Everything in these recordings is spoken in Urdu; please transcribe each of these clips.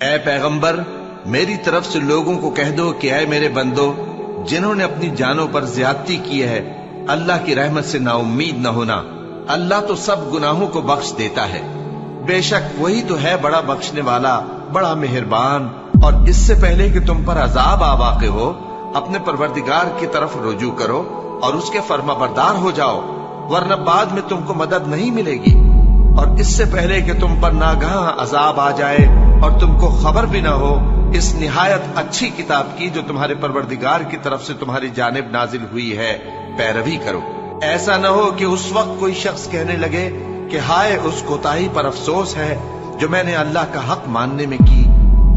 اے پیغمبر، میری طرف سے لوگوں کو کہہ دو کہ اے میرے بندو، جنہوں نے اپنی جانوں پر زیادتی کی ہے، اللہ کی رحمت سے نا امید نہ ہونا۔ اللہ تو سب گناہوں کو بخش دیتا ہے، بے شک وہی تو ہے بڑا بخشنے والا، بڑا مہربان۔ اور اس سے پہلے کہ تم پر عذاب آ واقع ہو، اپنے پروردگار کی طرف رجوع کرو اور اس کے فرما بردار ہو جاؤ، ورنہ بعد میں تم کو مدد نہیں ملے گی۔ اور اس سے پہلے کہ تم پر ناگہاں عذاب آ جائے اور تم کو خبر بھی نہ ہو، اس نہایت اچھی کتاب کی جو تمہارے پروردگار کی طرف سے تمہاری جانب نازل ہوئی ہے پیروی کرو۔ ایسا نہ ہو کہ اس وقت کوئی شخص کہنے لگے کہ ہائے اس کوتاہی پر افسوس ہے جو میں نے اللہ کا حق ماننے میں کی،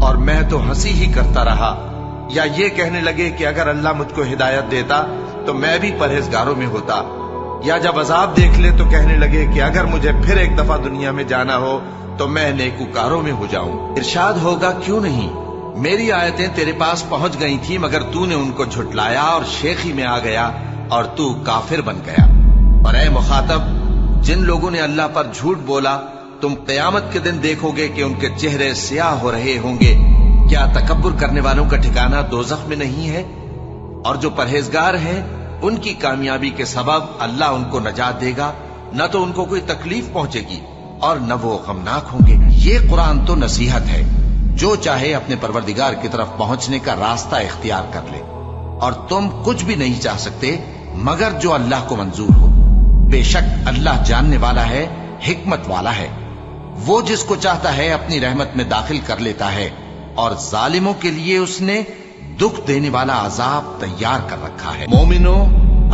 اور میں تو ہنسی ہی کرتا رہا۔ یا یہ کہنے لگے کہ اگر اللہ مجھ کو ہدایت دیتا تو میں بھی پرہیزگاروں میں ہوتا۔ یا جب عذاب دیکھ لے تو کہنے لگے کہ اگر مجھے پھر ایک دفعہ دنیا میں جانا ہو تو میں نیکوکاروں میں ہو جاؤں۔ ارشاد ہوگا کیوں نہیں، میری آیتیں تیرے پاس پہنچ گئی تھی مگر تو نے ان کو جھٹلایا اور شیخی میں آ گیا اور تو کافر بن گیا۔ اور اے مخاطب، جن لوگوں نے اللہ پر جھوٹ بولا، تم قیامت کے دن دیکھو گے کہ ان کے چہرے سیاہ ہو رہے ہوں گے۔ کیا تکبر کرنے والوں کا ٹھکانہ دوزخ میں نہیں ہے؟ اور جو پرہیزگار ہیں ان کی کامیابی کے سبب اللہ ان کو نجات دے گا، نہ تو ان کو کوئی تکلیف پہنچے گی اور نہ وہ غمناک ہوں گے۔ یہ قرآن تو نصیحت ہے، جو چاہے اپنے پروردگار کی طرف پہنچنے کا راستہ اختیار کر لے، اور تم کچھ بھی نہیں چاہ سکتے مگر جو اللہ کو منظور ہو۔ بے شک اللہ جاننے والا ہے، حکمت والا ہے۔ وہ جس کو چاہتا ہے اپنی رحمت میں داخل کر لیتا ہے، اور ظالموں کے لیے اس نے دکھ دینے والا عذاب تیار کر رکھا ہے۔ مومنو،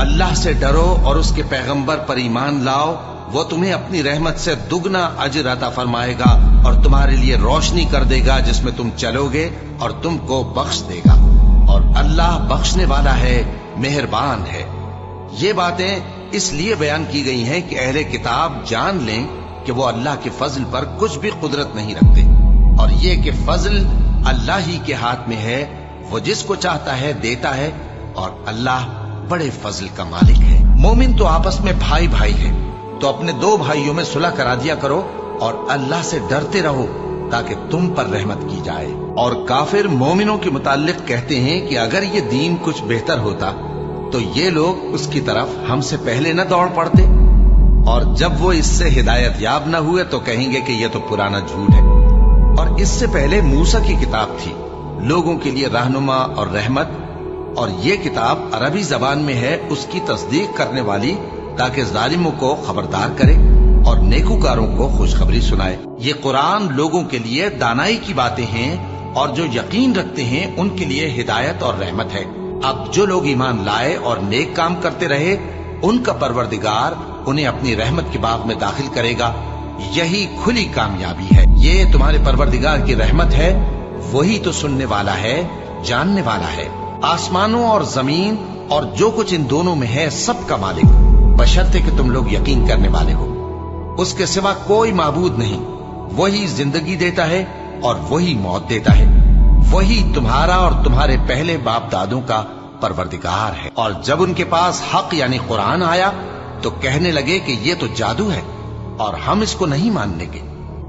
اللہ سے ڈرو اور اس کے پیغمبر پر ایمان لاؤ، وہ تمہیں اپنی رحمت سے دگنا اجر عطا فرمائے گا اور تمہارے لیے روشنی کر دے گا جس میں تم چلو گے، اور تم کو بخش دے گا، اور اللہ بخشنے والا ہے، مہربان ہے۔ یہ باتیں اس لیے بیان کی گئی ہیں کہ اہل کتاب جان لیں کہ وہ اللہ کے فضل پر کچھ بھی قدرت نہیں رکھتے، اور یہ کہ فضل اللہ ہی کے ہاتھ میں ہے، وہ جس کو چاہتا ہے دیتا ہے، اور اللہ بڑے فضل کا مالک ہے۔ مومن تو آپس میں بھائی بھائی ہے، تو اپنے دو بھائیوں میں صلح کرا دیا کرو، اور اللہ سے ڈرتے رہو تاکہ تم پر رحمت کی جائے۔ اور کافر مومنوں کے متعلق کہتے ہیں کہ اگر یہ دین کچھ بہتر ہوتا تو یہ لوگ اس کی طرف ہم سے پہلے نہ دوڑ پڑتے، اور جب وہ اس سے ہدایت یاب نہ ہوئے تو کہیں گے کہ یہ تو پرانا جھوٹ ہے۔ اور اس سے پہلے موسیٰ کی کتاب تھی، لوگوں کے لیے رہنما اور رحمت، اور یہ کتاب عربی زبان میں ہے اس کی تصدیق کرنے والی، تاکہ ظالموں کو خبردار کرے اور نیکوکاروں کو خوشخبری سنائے۔ یہ قرآن لوگوں کے لیے دانائی کی باتیں ہیں، اور جو یقین رکھتے ہیں ان کے لیے ہدایت اور رحمت ہے۔ اب جو لوگ ایمان لائے اور نیک کام کرتے رہے، ان کا پروردگار انہیں اپنی رحمت کے باغ میں داخل کرے گا، یہی کھلی کامیابی ہے۔ یہ تمہارے پروردگار کی رحمت ہے، وہی تو سننے والا ہے، جاننے والا ہے۔ آسمانوں اور زمین اور جو کچھ ان دونوں میں ہے سب کا مالک، بشرطے کہ تم لوگ یقین کرنے والے ہو۔ اس کے سوا کوئی معبود نہیں، وہی زندگی دیتا ہے اور وہی موت دیتا ہے، وہی تمہارا اور تمہارے پہلے باپ دادوں کا پروردگار ہے۔ اور جب ان کے پاس حق یعنی قرآن آیا تو کہنے لگے کہ یہ تو جادو ہے اور ہم اس کو نہیں ماننے گے،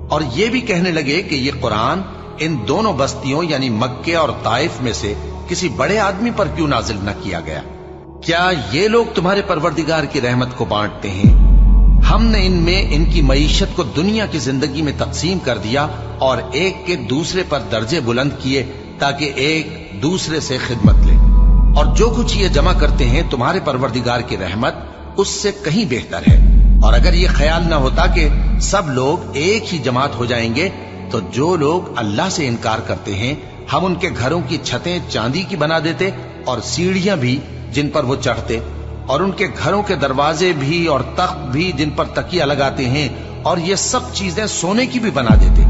اور یہ بھی کہنے لگے کہ یہ قرآن ان دونوں بستیوں یعنی مکے اور طائف میں سے کسی بڑے آدمی پر کیوں نازل نہ کیا گیا؟ کیا یہ لوگ تمہارے پروردگار کی رحمت کو بانٹتے ہیں؟ ہم نے ان میں ان کی معیشت کو دنیا کی زندگی میں تقسیم کر دیا اور ایک کے دوسرے پر درجے بلند کیے تاکہ ایک دوسرے سے خدمت لے، اور جو کچھ یہ جمع کرتے ہیں تمہارے پروردگار کی رحمت اس سے کہیں بہتر ہے۔ اور اگر یہ خیال نہ ہوتا کہ سب لوگ ایک ہی جماعت ہو جائیں گے تو جو لوگ اللہ سے انکار کرتے ہیں ہم ان کے گھروں کی چھتیں چاندی کی بنا دیتے اور سیڑھیاں بھی جن پر وہ چڑھتے، اور ان کے گھروں کے دروازے بھی اور تخت بھی جن پر تکیہ لگاتے ہیں، اور یہ سب چیزیں سونے کی بھی بنا دیتے۔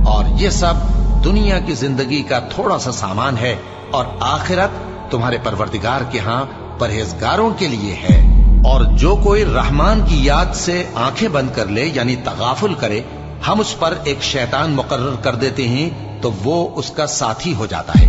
اور یہ سب دنیا کی زندگی کا تھوڑا سا سامان ہے، اور آخرت تمہارے پروردگار کے ہاں پرہیزگاروں کے لیے ہے۔ اور جو کوئی رحمان کی یاد سے آنکھیں بند کر لے یعنی تغافل کرے، ہم اس پر ایک شیطان مقرر کر دیتے ہیں تو وہ اس کا ساتھی ہو جاتا ہے،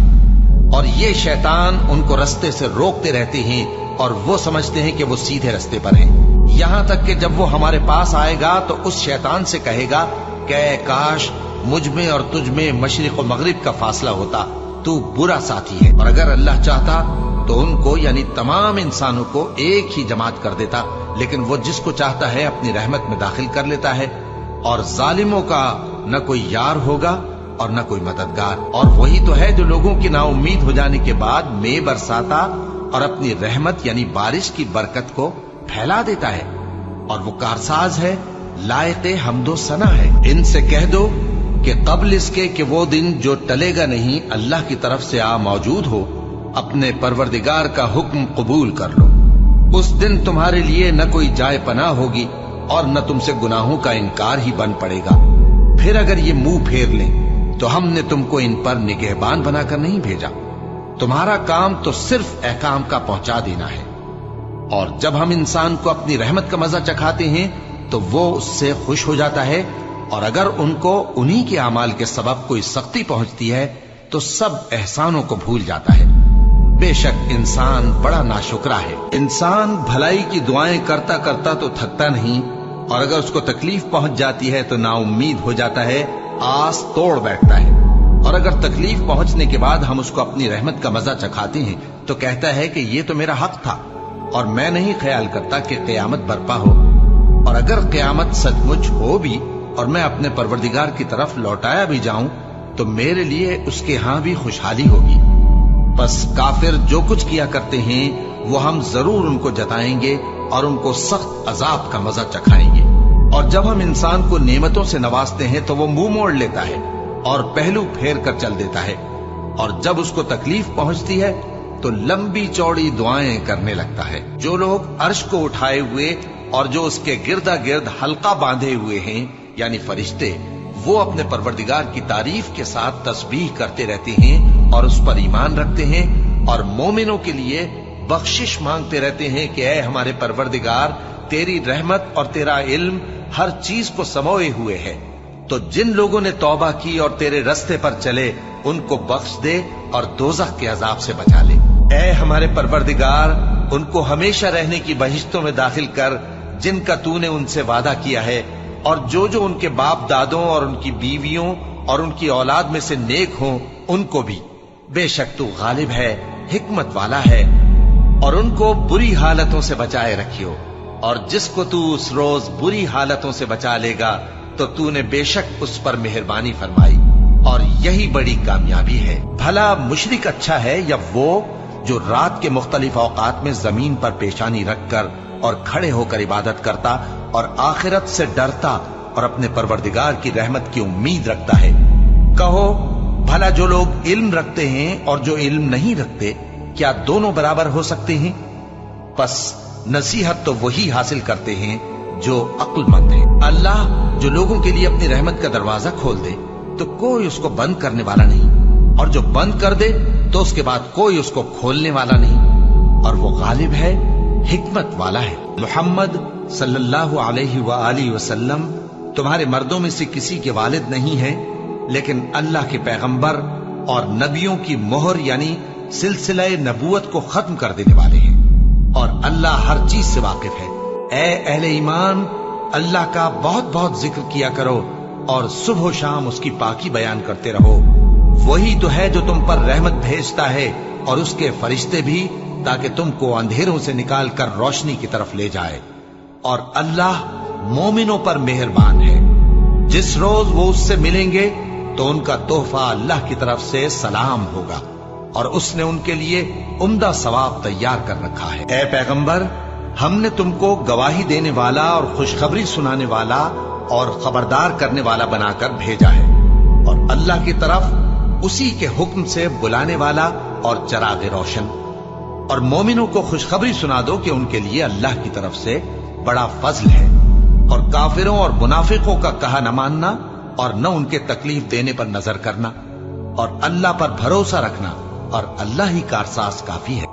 اور یہ شیطان ان کو رستے سے روکتے رہتے ہیں اور وہ سمجھتے ہیں کہ وہ سیدھے رستے پر ہیں، یہاں تک کہ جب وہ ہمارے پاس آئے گا تو اس شیطان سے کہے گا کہ اے کاش مجھ میں اور تجھ میں مشرق و مغرب کا فاصلہ ہوتا تو برا ساتھی ہے، اور اگر اللہ چاہتا تو ان کو یعنی تمام انسانوں کو ایک ہی جماعت کر دیتا، لیکن وہ جس کو چاہتا ہے اپنی رحمت میں داخل کر لیتا ہے، اور ظالموں کا نہ کوئی یار ہوگا اور نہ کوئی مددگار۔ اور وہی تو ہے جو لوگوں کی نا امید ہو جانے کے بعد مے برساتا اور اپنی رحمت یعنی بارش کی برکت کو پھیلا دیتا ہے، اور وہ کارساز ہے، لائق حمد و ثنا ہے۔ ان سے کہہ دو کہ قبل اس کے کہ وہ دن جو ٹلے گا نہیں اللہ کی طرف سے آ موجود ہو، اپنے پروردگار کا حکم قبول کر لو۔ اس دن تمہارے لیے نہ کوئی جائے پناہ ہوگی اور نہ تم سے گناہوں کا انکار ہی بن پڑے گا۔ پھر اگر یہ منہ پھیر لیں تو ہم نے تم کو ان پر نگہبان بنا کر نہیں بھیجا، تمہارا کام تو صرف احکام کا پہنچا دینا ہے، اور جب ہم انسان کو اپنی رحمت کا مزہ چکھاتے ہیں تو وہ اس سے خوش ہو جاتا ہے، اور اگر ان کو انہی کے اعمال کے سبب کوئی سختی پہنچتی ہے تو سب احسانوں کو بھول جاتا ہے۔ بے شک انسان بڑا ناشکرا ہے۔ انسان بھلائی کی دعائیں کرتا کرتا تو تھکتا نہیں، اور اگر اس کو تکلیف پہنچ جاتی ہے تو نا امید ہو جاتا ہے، آس توڑ بیٹھتا ہے، اور اگر تکلیف پہنچنے کے بعد ہم اس کو اپنی رحمت کا مزہ چکھاتے ہیں تو کہتا ہے کہ یہ تو میرا حق تھا، اور میں نہیں خیال کرتا کہ قیامت برپا ہو، اور اگر قیامت سچ مچ ہو بھی اور میں اپنے پروردگار کی طرف لوٹایا بھی جاؤں تو میرے لیے اس کے ہاں بھی خوشحالی ہوگی۔ بس کافر جو کچھ کیا کرتے ہیں وہ ہم ضرور ان کو جتائیں گے اور ان کو سخت عذاب کا مزہ چکھائیں گے۔ اور جب ہم انسان کو نعمتوں سے نوازتے ہیں تو وہ منہ موڑ لیتا ہے اور پہلو پھیر کر چل دیتا ہے، اور جب اس کو تکلیف پہنچتی ہے تو لمبی چوڑی دعائیں کرنے لگتا ہے۔ جو لوگ عرش کو اٹھائے ہوئے اور جو اس کے گردا گرد حلقہ باندھے ہوئے ہیں یعنی فرشتے، وہ اپنے پروردگار کی تعریف کے ساتھ تسبیح کرتے رہتے ہیں اور اس پر ایمان رکھتے ہیں، اور مومنوں کے لیے بخشش مانگتے رہتے ہیں کہ اے ہمارے پروردگار، تیری رحمت اور تیرا علم ہر چیز کو سموئے ہوئے ہے، تو جن لوگوں نے توبہ کی اور تیرے رستے پر چلے ان کو بخش دے اور دوزخ کے عذاب سے بچا لے۔ اے ہمارے پروردگار، ان کو ہمیشہ رہنے کی بہشتوں میں داخل کر جن کا تو نے ان سے وعدہ کیا ہے، اور جو جو ان کے باپ دادوں اور ان کی بیویوں اور ان کی اولاد میں سے نیک ہوں ان کو بھی۔ بے شک تو غالب ہے، حکمت والا ہے، اور ان کو بری حالتوں سے بچائے رکھیو، اور جس کو تو اس روز بری حالتوں سے بچا لے گا تو تو نے بے شک اس پر مہربانی فرمائی، اور یہی بڑی کامیابی ہے۔ بھلا مشرک اچھا ہے یا وہ جو رات کے مختلف اوقات میں زمین پر پیشانی رکھ کر اور کھڑے ہو کر عبادت کرتا اور آخرت سے ڈرتا اور اپنے پروردگار کی رحمت کی امید رکھتا ہے۔ کہو بھلا جو لوگ علم رکھتے ہیں اور جو علم نہیں رکھتے کیا دونوں برابر ہو سکتے ہیں؟ پس نصیحت تو وہی حاصل کرتے ہیں جو عقل مند ہیں۔ اللہ جو لوگوں کے لیے اپنی رحمت کا دروازہ کھول دے تو کوئی اس کو بند کرنے والا نہیں، اور جو بند کر دے تو اس کے بعد کوئی اس کو کھولنے والا نہیں، اور وہ غالب ہے، حکمت والا ہے۔ محمد صلی اللہ علیہ وآلہ وسلم تمہارے مردوں میں سے کسی کے والد نہیں ہے، لیکن اللہ کے پیغمبر اور نبیوں کی مہر یعنی سلسلہ نبوت کو ختم کر دینے والے ہیں، اور اللہ ہر چیز سے واقف ہے۔ اے اہل ایمان، اللہ کا بہت بہت ذکر کیا کرو اور صبح و شام اس کی پاکی بیان کرتے رہو۔ وہی تو ہے جو تم پر رحمت بھیجتا ہے اور اس کے فرشتے بھی، تاکہ تم کو اندھیروں سے نکال کر روشنی کی طرف لے جائے، اور اللہ مومنوں پر مہربان ہے۔ جس روز وہ اس سے ملیں گے تو ان کا تحفہ اللہ کی طرف سے سلام ہوگا، اور اس نے ان کے لیے عمدہ ثواب تیار کر رکھا ہے۔ اے پیغمبر، ہم نے تم کو گواہی دینے والا اور خوشخبری سنانے والا اور خبردار کرنے والا بنا کر بھیجا ہے، اور اللہ کی طرف اسی کے حکم سے بلانے والا اور چراغ روشن۔ اور مومنوں کو خوشخبری سنا دو کہ ان کے لیے اللہ کی طرف سے بڑا فضل ہے، اور کافروں اور منافقوں کا کہا نہ ماننا اور نہ ان کے تکلیف دینے پر نظر کرنا، اور اللہ پر بھروسہ رکھنا، اور اللہ ہی کارساز کافی ہے۔